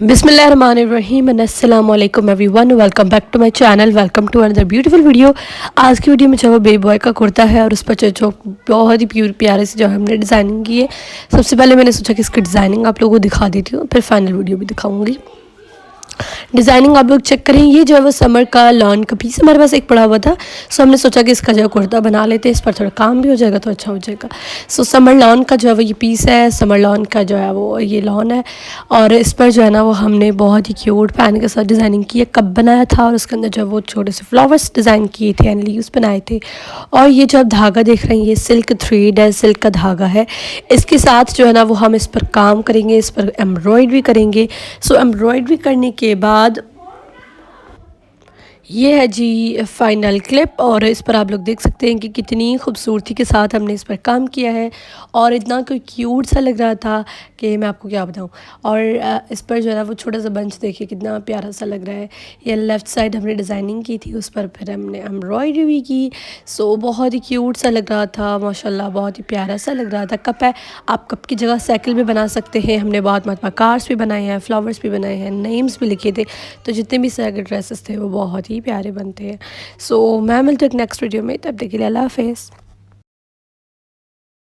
बिस्मिल्लाहिर्रहमानिर्रहीम एंड अस्सलाम वालेकुम everyone, welcome back to my channel. Welcome to another beautiful video. आज की वीडियो में जो बेबी बॉय का कुर्ता है और उस पर जो बहुत ही प्यारे से जो हमने डिज़ाइनिंग की है। सबसे पहले मैंने सोचा कि इसकी डिज़ाइनिंग आप लोगों को दिखा देती हूँ, फिर फाइनल वीडियो भी दिखाऊंगी। डिज़ाइनिंग आप लोग चेक करें। ये जो है वो समर का लॉन का पीस हमारे पास एक पड़ा हुआ था, सो हमने सोचा कि इसका जो है कुर्ता बना लेते हैं, इस पर थोड़ा काम भी हो जाएगा तो अच्छा हो जाएगा। सो समर लॉन का जो है वो ये पीस है, समर लॉन का जो है वो ये लॉन है और इस पर जो है ना वो हमने बहुत ही क्यूट पैन के साथ डिज़ाइनिंग की है। कप बनाया था और उसके अंदर जो है वो छोटे से फ्लावर्स डिज़ाइन किए थे एंड लीव्स बनाए थे। और ये जो आप धागा देख रहे हैं ये सिल्क थ्रेड है, सिल्क का धागा है। इसके साथ जो है ना वो हम इस पर काम करेंगे, इस पर एम्ब्रॉयडरी करेंगे। सो एम्ब्रॉयडरी करने के बाद ये है जी फाइनल क्लिप और इस पर आप लोग देख सकते हैं कि कितनी खूबसूरती के साथ हमने इस पर काम किया है और इतना कोई क्यूट सा लग रहा था कि मैं आपको क्या बताऊं। और इस पर जो है ना वो छोटा सा बंच देखिए कितना प्यारा सा लग रहा है। ये लेफ़्ट साइड हमने डिज़ाइनिंग की थी, उस पर फिर हमने एम्ब्रॉयडरी भी की। सो बहुत ही क्यूट सा लग रहा था, माशाल्लाह बहुत ही प्यारा सा लग रहा था। कप है, आप कप की जगह साइकिल भी बना सकते हैं। हमने बहुत महात्मा कार्स भी बनाए हैं, फ्लावर्स भी बनाए हैं, नेम्स भी लिखे थे। तो जितने भी सारे ड्रेसेस थे वो बहुत ही प्यारे बनते हैं। सो मैं मिलती हूँ नेक्स्ट वीडियो में, तब तक के लिए अल्लाह हाफ़िज़।